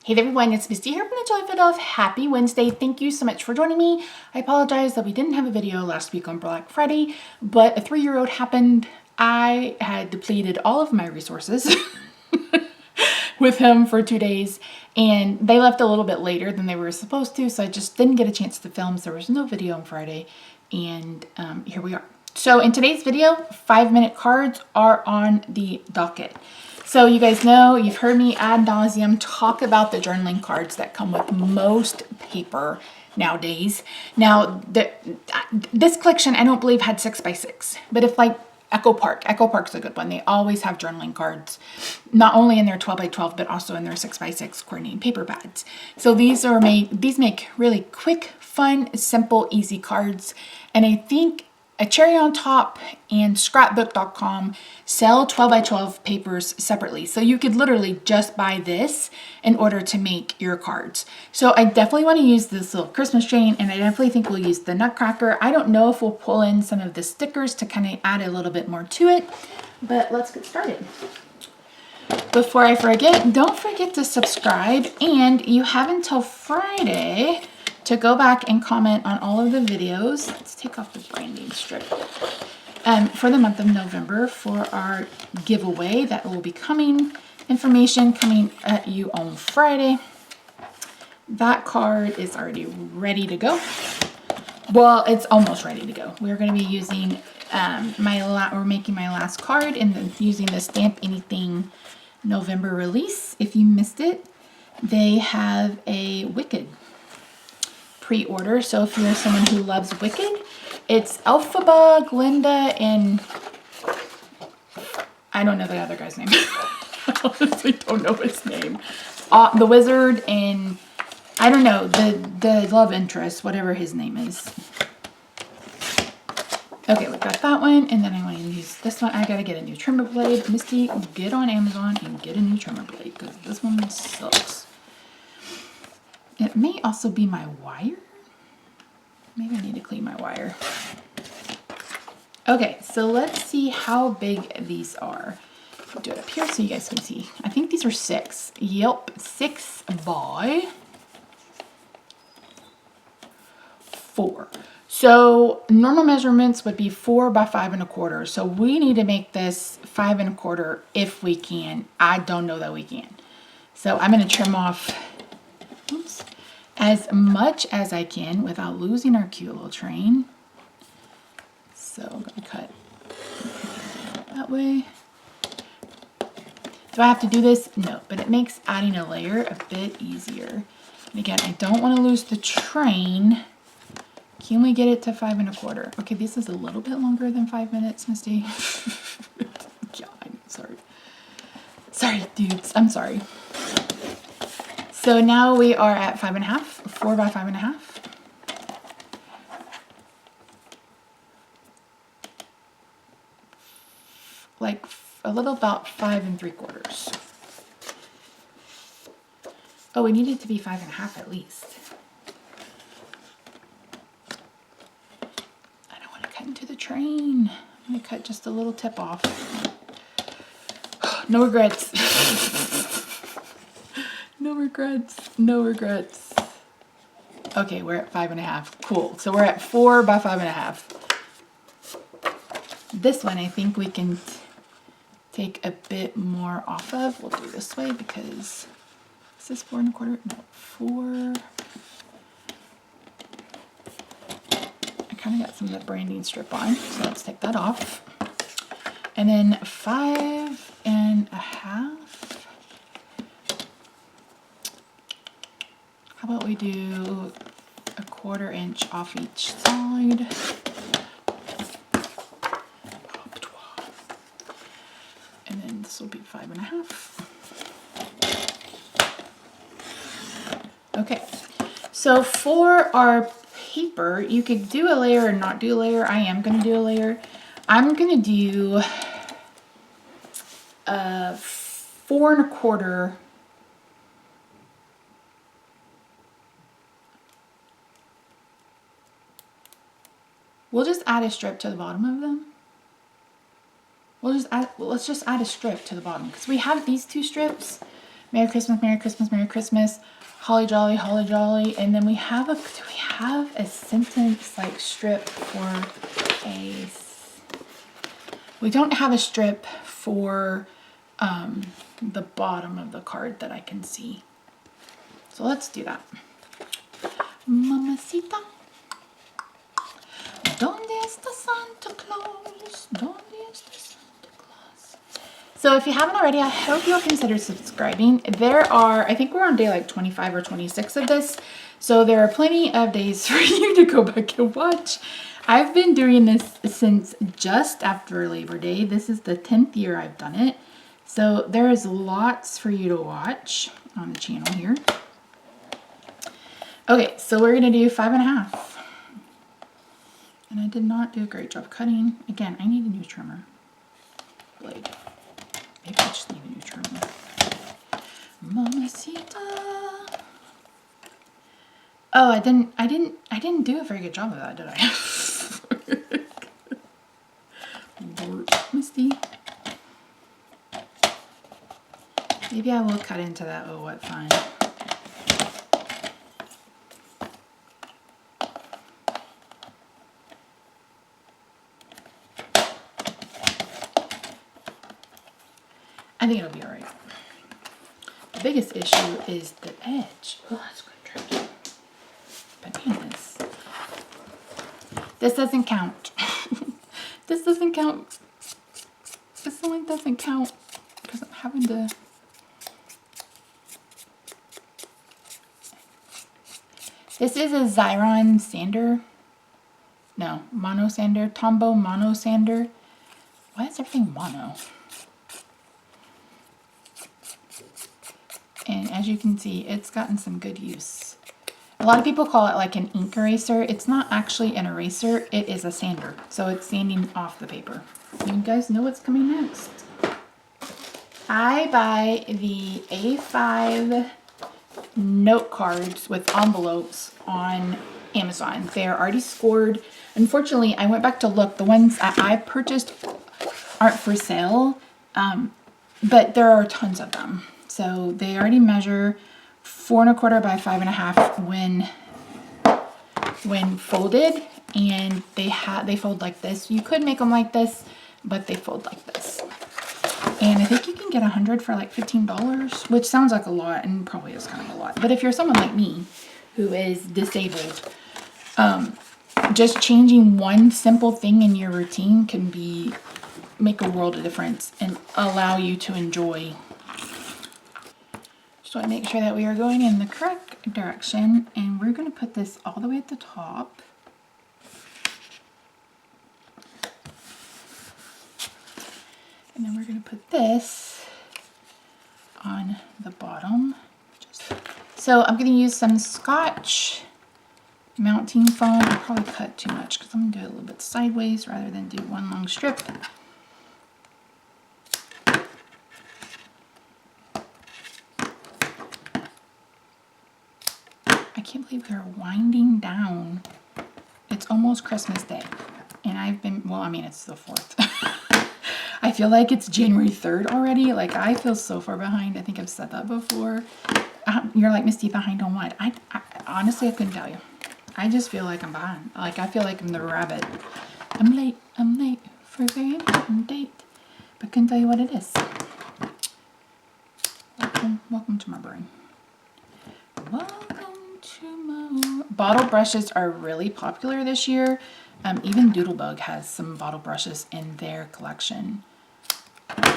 Hey there everyone, it's Misty here from TheJollyFatElf. Happy Wednesday. Thank you so much for joining me. I apologize that we didn't have a video last week on Black Friday, but a 3-year-old happened. I had depleted all of my resources with him for 2 days, and they left a little bit later than they were supposed to, so I just didn't get a chance to film, so there was no video on Friday, and here we are. So in today's video, 5-minute cards are on the docket. So you guys know, you've heard me ad nauseum talk about the journaling cards that come with most paper nowadays. Now, this collection I don't believe had 6x6, but if like Echo Park's a good one. They always have journaling cards, not only in their 12x12, but also in their 6x6 coordinating paper pads. So these make really quick, fun, simple, easy cards. And I think a cherry on top and scrapbook.com sell 12x12 papers separately. So you could literally just buy this in order to make your cards. So I definitely want to use this little Christmas chain, and I definitely think we'll use the Nutcracker. I don't know if we'll pull in some of the stickers to kind of add a little bit more to it, but let's get started. Before I forget, don't forget to subscribe, and you have until Friday to go back and comment on all of the videos. Let's take off the branding strip. For the month of November for our giveaway that will be coming. Information coming at you on Friday. That card is already ready to go. Well, it's almost ready to go. We're going to be using we're making my last card and then using the Stamp Anything November release. If you missed it, they have a Wicked pre-order. So if you're someone who loves Wicked, it's Elphaba, Glinda, and I don't know the other guy's name. I honestly don't know his name. The wizard and I don't know, the love interest, whatever his name is. Okay, we got that one, and then I want to use this one. I gotta get a new trimmer blade. Misty, get on Amazon and get a new trimmer blade because this one sucks. It may also be my wire. Maybe I need to clean my wire. Okay, so let's see how big these are. I'll do it up here so you guys can see. I think these are 6. Yep, 6 by 4. So normal measurements would be 4 by 5 1/4. So we need to make this 5 1/4 if we can. I don't know that we can. So I'm going to trim off, oops, as much as I can without losing our cute little train. So I'm going to cut that way. Do I have to do this? No, but it makes adding a layer a bit easier. And again, I don't want to lose the train. Can we get it to 5 1/4? Okay, this is a little bit longer than 5 minutes, Misty. Yeah, I'm sorry. Sorry, dudes. I'm sorry. So now we are at 5 1/2, 4 by 5 1/2. Like a little about 5 3/4. Oh, we need it to be 5 1/2 at least. I don't want to cut into the train. I'm going to cut just a little tip off. No regrets. No regrets. No regrets. Okay, we're at 5 1/2. Cool. So we're at 4 by 5 1/2. This one I think we can take a bit more off of. We'll do this way because is this 4 1/4? No, 4. I kind of got some of the branding strip on, so let's take that off. And then 5 1/2. How about we do a 1/4 inch off each side? And then this will be 5 1/2. Okay, so for our paper, you could do a layer or not do a layer. I am going to do a layer. I'm going to do 4 1/4. We'll just add a strip to the bottom of them. Let's just add a strip to the bottom because we have these 2 strips, Merry Christmas, Merry Christmas, Merry Christmas. Holly jolly, holly jolly. And then we have a, do we have a sentence like strip for a, we don't have a strip for the bottom of the card that I can see. So let's do that. Mamacita, ¿dónde está Santa Claus? ¿Dónde está Santa Claus? So if you haven't already, I hope you'll consider subscribing. There are, I think we're on day like 25 or 26 of this. So there are plenty of days for you to go back and watch. I've been doing this since just after Labor Day. This is the 10th year I've done it. So there is lots for you to watch on the channel here. Okay, so we're gonna do 5.5. And I did not do a great job cutting. Again, I need a new trimmer blade. Maybe I just need a new trimmer. Mamacita. Oh, I didn't do a very good job of that, did I? Lord, Misty. Maybe I will cut into that. Oh, what fun. I think it'll be all right. The biggest issue is the edge. Oh, that's good trick. Bananas. This doesn't count. This doesn't count. This one doesn't count because I'm having to. This is a Xyron sander. No, mono sander. Tombow mono sander. Why is everything mono? And as you can see, it's gotten some good use. A lot of people call it like an ink eraser. It's not actually an eraser, it is a sander. So it's sanding off the paper. You guys know what's coming next. I buy the A5 note cards with envelopes on Amazon. They're already scored. Unfortunately, I went back to look. The ones I purchased aren't for sale, but there are tons of them. So they already measure 4 1/4 by 5 1/2 when folded, and they fold like this. You could make them like this, but they fold like this. And I think you can get 100 for like $15, which sounds like a lot and probably is kind of a lot. But if you're someone like me who is disabled, just changing one simple thing in your routine can make a world of difference and allow you to enjoy. Just want to make sure that we are going in the correct direction, and we're going to put this all the way at the top. And then we're going to put this on the bottom. So I'm going to use some Scotch mounting foam. I'll probably cut too much because I'm going to do it a little bit sideways rather than do one long strip. I can't believe we're winding down. It's almost Christmas Day. And I've been, well, I mean, it's the 4th. I feel like it's January 3rd already. Like, I feel so far behind. I think I've said that before. You're like, Misty, behind on what? I honestly, I couldn't tell you. I just feel like I'm behind. Like, I feel like I'm the rabbit. I'm late for a very important date. But couldn't tell you what it is. Welcome to my brain. Welcome to my... Bottle brushes are really popular this year. Even Doodlebug has some bottle brushes in their collection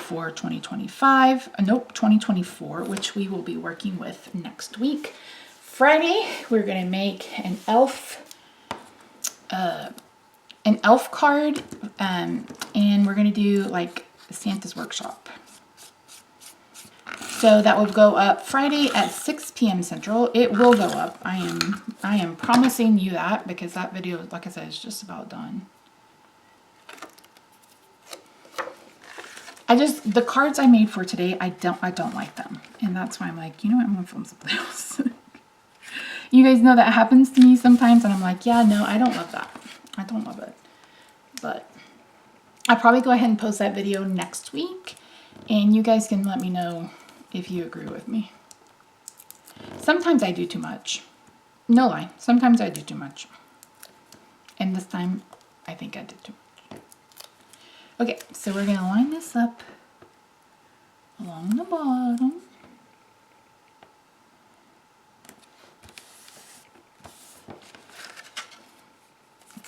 for 2025. Nope, 2024, which we will be working with next week. Friday, we're going to make an elf card, and we're going to do like Santa's Workshop. So that will go up Friday at 6 p.m. Central. It will go up. I am promising you that, because that video, like I said, is just about done. The cards I made for today, I don't like them. And that's why I'm like, you know what, I'm gonna film something else. You guys know that happens to me sometimes, and I'm like, yeah, no, I don't love that. I don't love it. But I'll probably go ahead and post that video next week, and you guys can let me know if you agree with me. Sometimes I do too much. No lie, sometimes I do too much. And this time, I think I did too much. Okay, so we're gonna line this up along the bottom.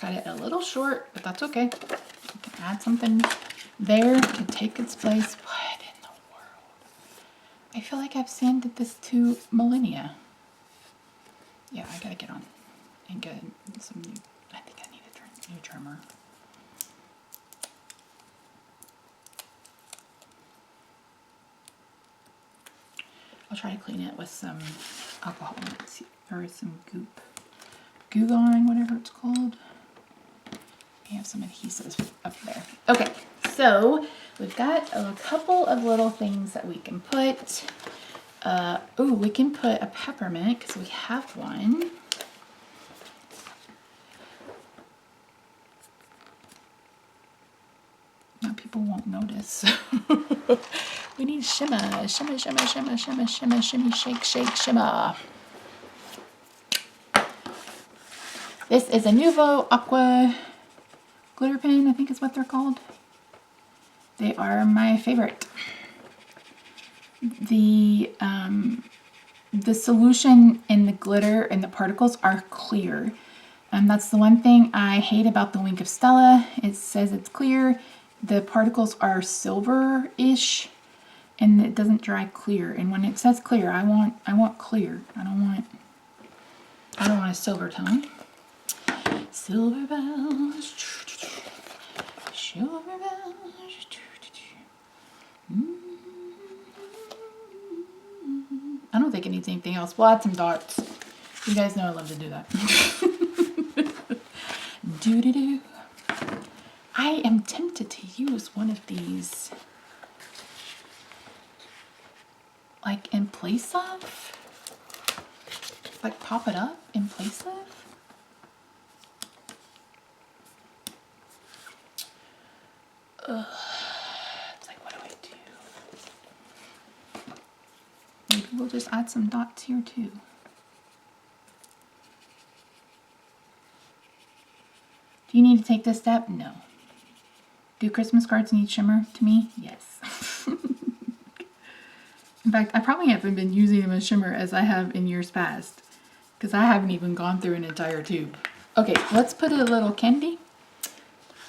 Got it a little short, but that's okay. You can add something there to take its place. What in the world? I feel like I've sanded this to millennia. Yeah, I gotta get on and get some new, I think I need a new trimmer. I'll try to clean it with some alcohol, or some goop. Goo Gone, whatever it's called. We have some adhesives up there. Okay, so we've got a couple of little things that we can put. Oh, we can put a peppermint because we have one. Now people won't notice. We need shimmer, shimmer, shimmer, shimmer, shimmer, shimmer, shimmy, shake, shake, shimmer. This is a Nuvo Aqua glitter pen, I think is what they're called. They are my favorite. The solution in the glitter and the particles are clear. That's the one thing I hate about the Wink of Stella. It says it's clear. The particles are silver-ish, and it doesn't dry clear. And when it says clear, I want clear. I don't want a silver tone. Silver bells, silver bells. I don't think it needs anything else. We'll add some dots. You guys know I love to do that. Do-do-do. I am tempted to use one of these, like in place of, like pop it up in place of. It's like, what do I do? Maybe we'll just add some dots here too. Do you need to take this step? No. Do Christmas cards need shimmer to me? Yes. In fact, I probably haven't been using them as shimmer as I have in years past, because I haven't even gone through an entire tube. Okay, let's put a little candy.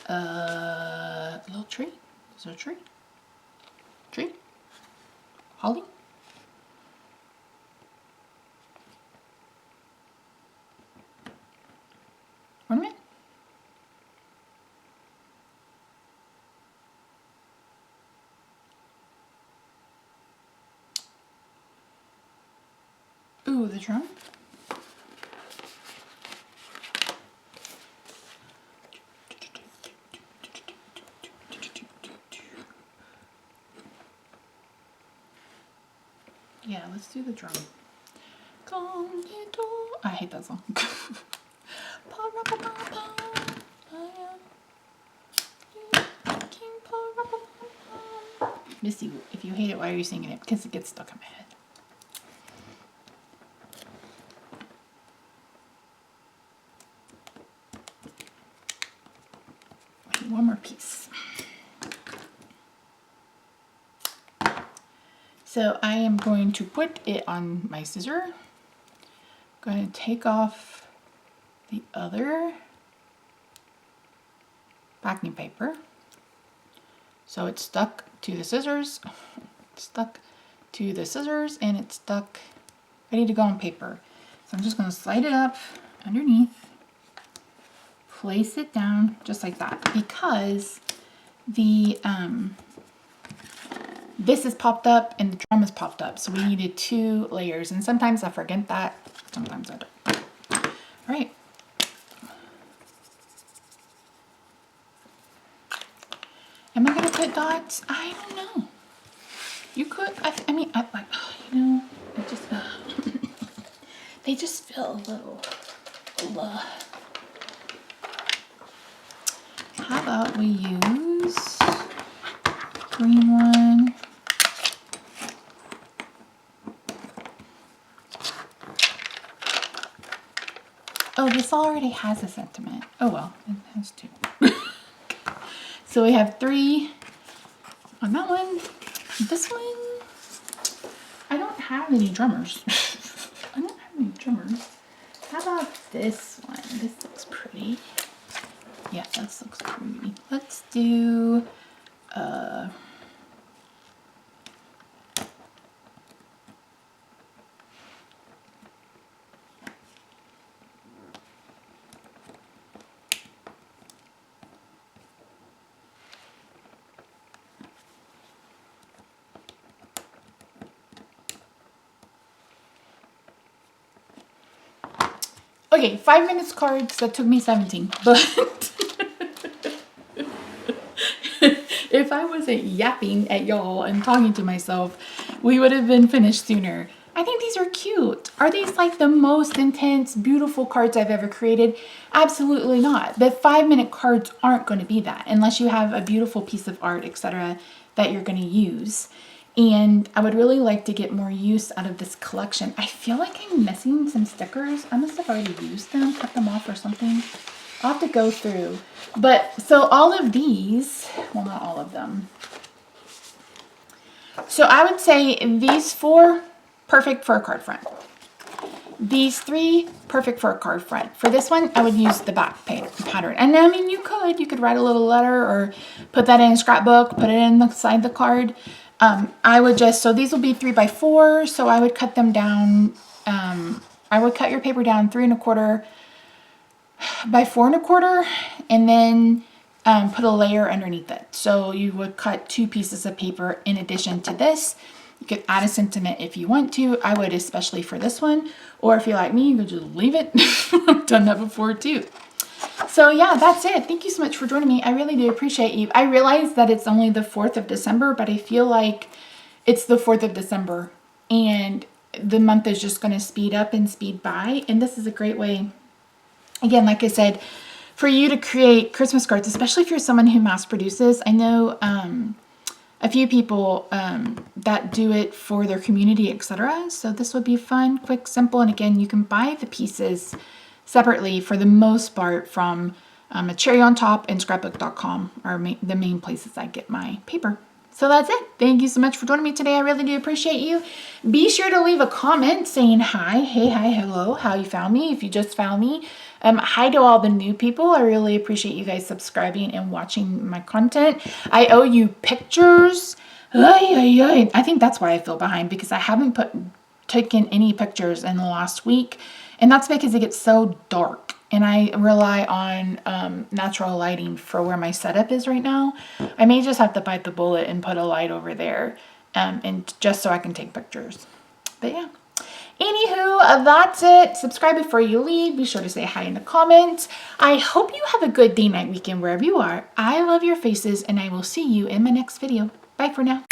A little tree. Is there a tree? Tree? Holly? Ornament? Ooh, the drum. Yeah, let's do the drum. I hate that song. Missy, if you hate it, why are you singing it? Because it gets stuck in my head. One more piece. So I am going to put it on my scissor. I'm going to take off the other packing paper. So it's stuck to the scissors, it's stuck to the scissors, and it's stuck, ready to go on paper. So I'm just going to slide it up underneath, place it down just like that, because the this is popped up and the drum is popped up, so we needed 2 layers, and sometimes I forget that, sometimes I don't. All right. Am I gonna put dots? I don't know. You could. I mean, you know, it just they just feel a little. How about we use green one? Oh, this already has a sentiment. Oh well, it has 2. So we have 3 on that one. This one, I don't have any drummers. I don't have any drummers. How about this one? This looks pretty. Yeah, this looks pretty. Let's do, okay, 5 minutes cards. That took me 17, but if I wasn't yapping at y'all and talking to myself, we would have been finished sooner. I think these are cute. Are these like the most intense, beautiful cards I've ever created? Absolutely not. The 5-minute cards aren't going to be that unless you have a beautiful piece of art, etc., that you're going to use. And I would really like to get more use out of this collection. I feel like I'm missing some stickers. I must have already used them, cut them off or something. I'll have to go through. But so all of these, well, not all of them. So I would say these 4, perfect for a card front. These 3, perfect for a card front. For this one, I would use the back pattern. And I mean, you could write a little letter or put that in a scrapbook, put it inside the card. I would just, so these will be 3 by 4. So I would cut them down. I would cut your paper down 3 1/4 by 4 1/4, and then put a layer underneath it. So you would cut 2 pieces of paper in addition to this. You could add a sentiment if you want to. I would, especially for this one. Or if you're like me, you could just leave it. I've done that before too. So yeah, that's it. Thank you so much for joining me. I really do appreciate you. I realize that it's only the 4th of December, but I feel like it's the 4th of December and the month is just going to speed up and speed by. And this is a great way, again, like I said, for you to create Christmas cards, especially if you're someone who mass produces. I know a few people that do it for their community, etc. So this would be fun, quick, simple. And again, you can buy the pieces separately for the most part from a Cherry on Top and scrapbook.com are the main places I get my paper. So that's it. Thank you so much for joining me today. I really do appreciate you. Be sure to leave a comment saying hi, hey, hi, hello, how you found me, if you just found me. Hi to all the new people. I really appreciate you guys subscribing and watching my content. I owe you pictures. I think that's why I feel behind, because I haven't taken any pictures in the last week. And that's because it gets so dark. And I rely on natural lighting for where my setup is right now. I may just have to bite the bullet and put a light over there, and just so I can take pictures. But yeah. Anywho, that's it. Subscribe before you leave. Be sure to say hi in the comments. I hope you have a good day, night, weekend, wherever you are. I love your faces, and I will see you in my next video. Bye for now.